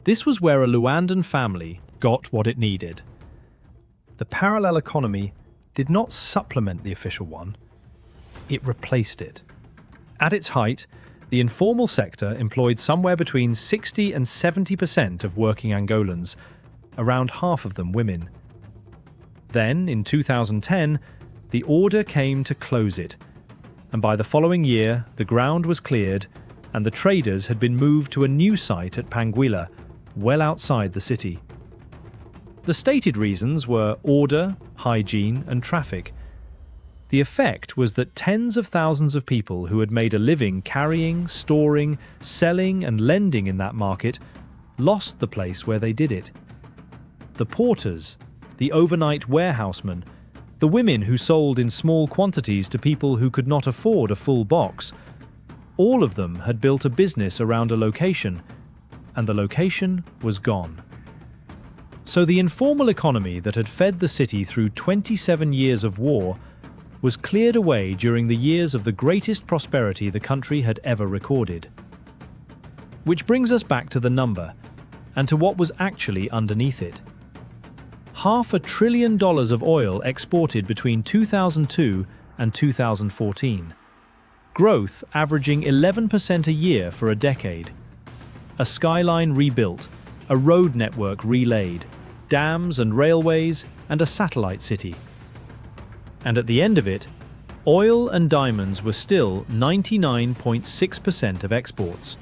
S1: this was where a Luandan family got what it needed. The parallel economy did not supplement the official one, it replaced it. At its height, the informal sector employed somewhere between 60 and 70% of working Angolans, around half of them women. Then, in 2010, the order came to close it, and by the following year, the ground was cleared and the traders had been moved to a new site at Panguila, well outside the city. The stated reasons were order, hygiene, and traffic. The effect was that tens of thousands of people who had made a living carrying, storing, selling, and lending in that market lost the place where they did it. The porters, the overnight warehousemen, the women who sold in small quantities to people who could not afford a full box, all of them had built a business around a location, and the location was gone. So the informal economy that had fed the city through 27 years of war was cleared away during the years of the greatest prosperity the country had ever recorded. Which brings us back to the number, and to what was actually underneath it. $500 billion of oil exported between 2002 and 2014. Growth averaging 11% a year for a decade. A skyline rebuilt, a road network relaid, dams and railways, and a satellite city. And at the end of it, oil and diamonds were still 99.6% of exports.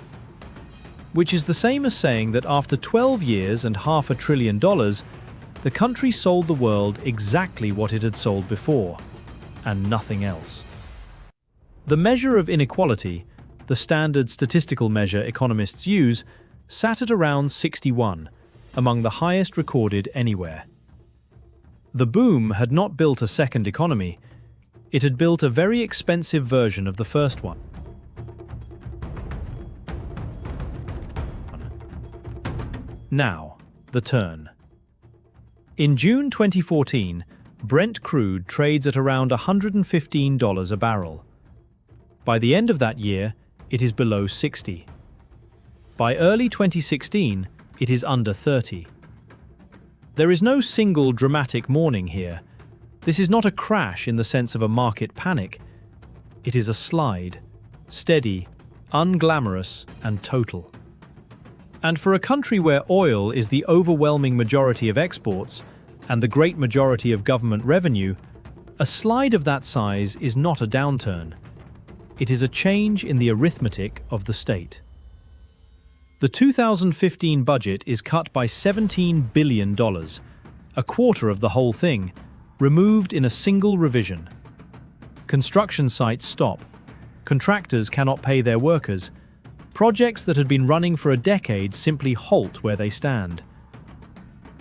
S1: Which is the same as saying that after 12 years and $500 billion, the country sold the world exactly what it had sold before, and nothing else. The measure of inequality, the standard statistical measure economists use, sat at around 61, among the highest recorded anywhere. The boom had not built a second economy, it had built a very expensive version of the first one. Now, the turn. In June 2014, Brent crude trades at around $115 a barrel. By the end of that year, it is below 60. By early 2016, it is under 30. There is no single dramatic morning here. This is not a crash in the sense of a market panic. It is a slide, steady, unglamorous, and total. And for a country where oil is the overwhelming majority of exports and the great majority of government revenue, a slide of that size is not a downturn. It is a change in the arithmetic of the state. The 2015 budget is cut by $17 billion, a quarter of the whole thing, removed in a single revision. Construction sites stop. Contractors cannot pay their workers. Projects that had been running for a decade simply halt where they stand.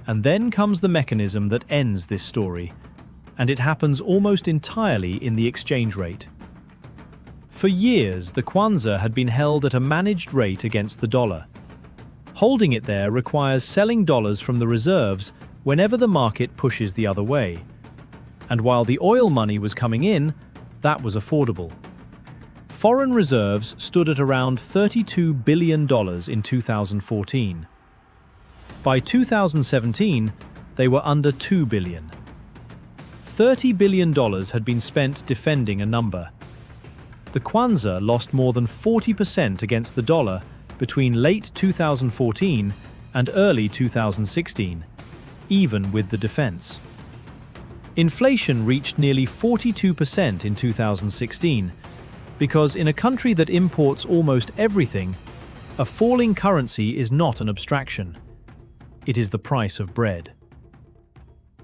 S1: And then comes the mechanism that ends this story, and it happens almost entirely in the exchange rate. For years, the kwanza had been held at a managed rate against the dollar. Holding it there requires selling dollars from the reserves whenever the market pushes the other way. And while the oil money was coming in, that was affordable. Foreign reserves stood at around $32 billion in 2014. By 2017, they were under $2 billion. $30 billion had been spent defending a number. The kwanza lost more than 40% against the dollar between late 2014 and early 2016, even with the defense. Inflation reached nearly 42% in 2016, because in a country that imports almost everything, a falling currency is not an abstraction. It is the price of bread.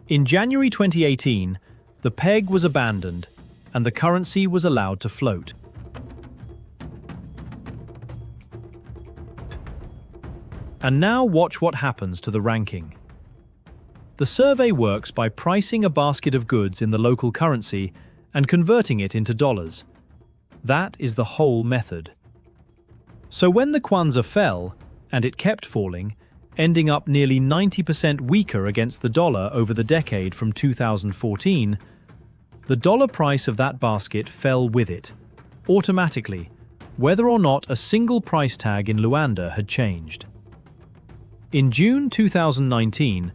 S1: In January 2018, the peg was abandoned and the currency was allowed to float. And now watch what happens to the ranking. The survey works by pricing a basket of goods in the local currency and converting it into dollars. That is the whole method. So when the kwanza fell, and it kept falling, ending up nearly 90% weaker against the dollar over the decade from 2014, the dollar price of that basket fell with it, automatically, whether or not a single price tag in Luanda had changed. In June 2019,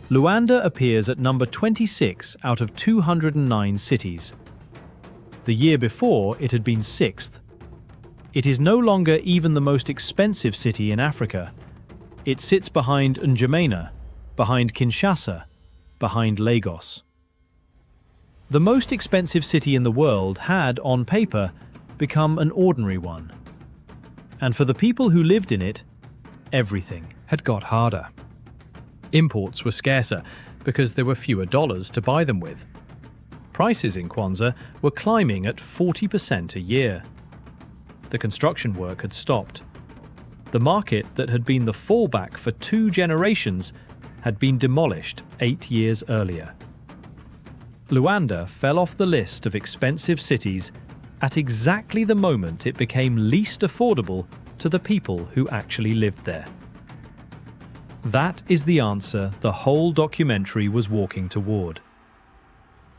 S1: Luanda appears at number 26 out of 209 cities. The year before, it had been 6th. It is no longer even the most expensive city in Africa. It sits behind N'Djamena, behind Kinshasa, behind Lagos. The most expensive city in the world had, on paper, become an ordinary one. And for the people who lived in it, everything had got harder. Imports were scarcer because there were fewer dollars to buy them with. Prices in Kwanza were climbing at 40% a year. The construction work had stopped. The market that had been the fallback for 2 generations had been demolished 8 years earlier. Luanda fell off the list of expensive cities at exactly the moment it became least affordable to the people who actually lived there. That is the answer the whole documentary was walking toward.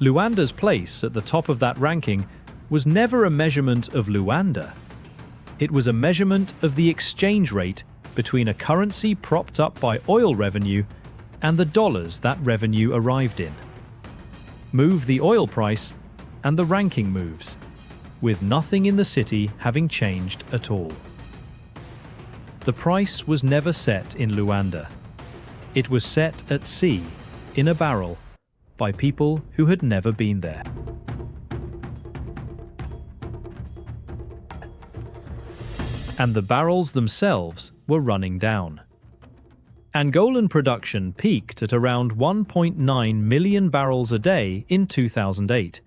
S1: Luanda's place at the top of that ranking was never a measurement of Luanda. It was a measurement of the exchange rate between a currency propped up by oil revenue and the dollars that revenue arrived in. Move the oil price and the ranking moves, with nothing in the city having changed at all. The price was never set in Luanda. It was set at sea, in a barrel, by people who had never been there. And the barrels themselves were running down. Angolan production peaked at around 1.9 million barrels a day in 2008,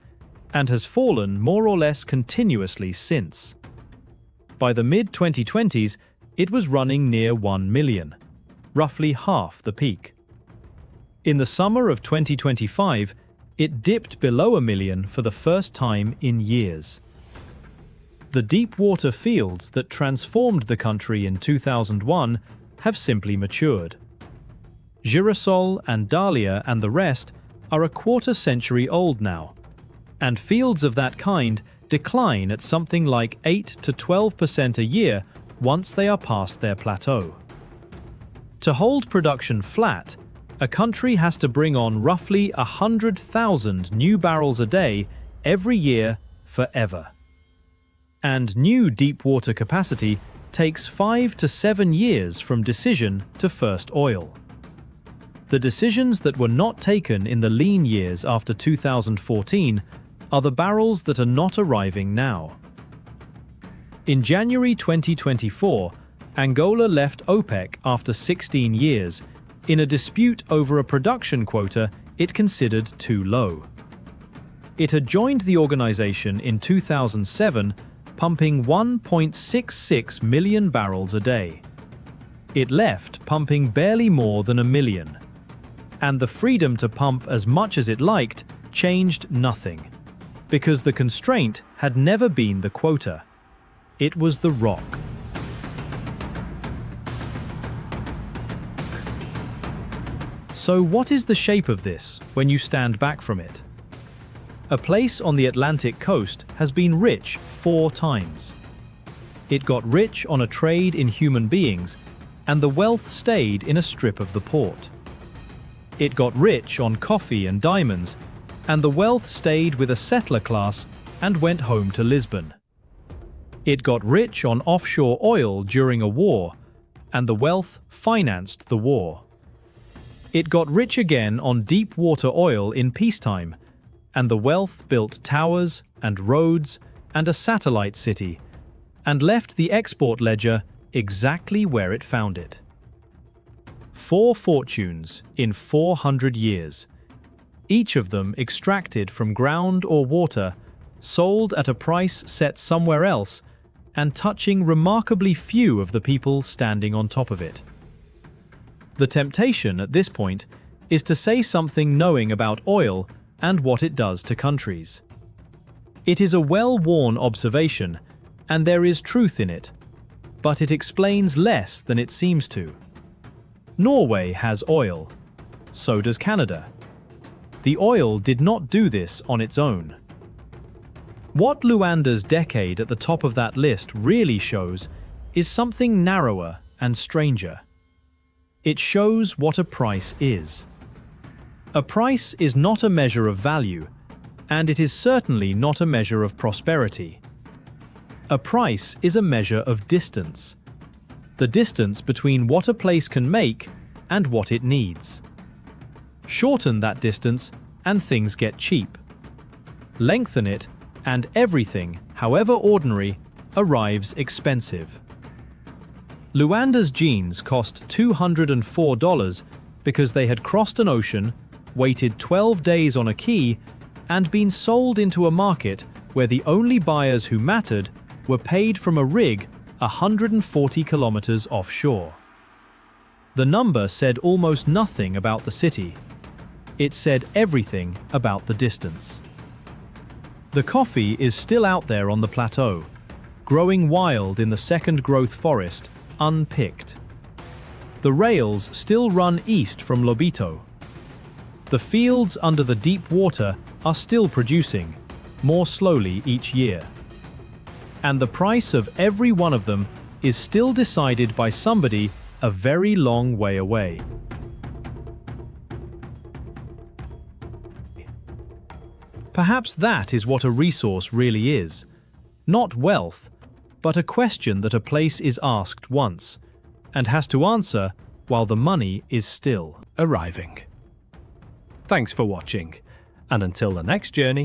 S1: and has fallen more or less continuously since. By the mid-2020s, it was running near 1 million, roughly half the peak. In the summer of 2025, it dipped below 1 million for the first time in years. The deepwater fields that transformed the country in 2001 have simply matured. Girasol and Dahlia and the rest are a quarter-century old now, and fields of that kind decline at something like 8 to 12% a year once they are past their plateau. To hold production flat, a country has to bring on roughly 100,000 new barrels a day every year forever. And new deepwater capacity takes 5 to 7 years from decision to first oil. The decisions that were not taken in the lean years after 2014 are the barrels that are not arriving now. In January 2024, Angola left OPEC after 16 years in a dispute over a production quota it considered too low. It had joined the organization in 2007, pumping 1.66 million barrels a day. It left pumping barely more than 1 million. And the freedom to pump as much as it liked changed nothing, because the constraint had never been the quota. It was the rock. So what is the shape of this when you stand back from it? A place on the Atlantic coast has been rich 4 times. It got rich on a trade in human beings, and the wealth stayed in a strip of the port. It got rich on coffee and diamonds, and the wealth stayed with a settler class and went home to Lisbon. It got rich on offshore oil during a war, and the wealth financed the war. It got rich again on deep water oil in peacetime, and the wealth built towers and roads and a satellite city, and left the export ledger exactly where it found it. 4 fortunes in 400 years. each of them extracted from ground or water, sold at a price set somewhere else, and touching remarkably few of the people standing on top of it. The temptation at this point is to say something knowing about oil and what it does to countries. It is a well-worn observation, and there is truth in it, but it explains less than it seems to. Norway has oil. So does Canada. The oil did not do this on its own. What Luanda's decade at the top of that list really shows is something narrower and stranger. It shows what a price is. A price is not a measure of value, and it is certainly not a measure of prosperity. A price is a measure of distance. The distance between what a place can make and what it needs. Shorten that distance and things get cheap. Lengthen it and everything, however ordinary, arrives expensive. Luanda's jeans cost $204 because they had crossed an ocean, waited 12 days on a quay, and been sold into a market where the only buyers who mattered were paid from a rig 140 kilometers offshore. The number said almost nothing about the city. It said everything about the distance. The coffee is still out there on the plateau, growing wild in the second growth forest, unpicked. The rails still run east from Lobito. The fields under the deep water are still producing, more slowly each year. And the price of every one of them is still decided by somebody a very long way away. Perhaps that is what a resource really is. Not wealth, but a question that a place is asked once, and has to answer while the money is still arriving. Thanks for watching, and until the next journey,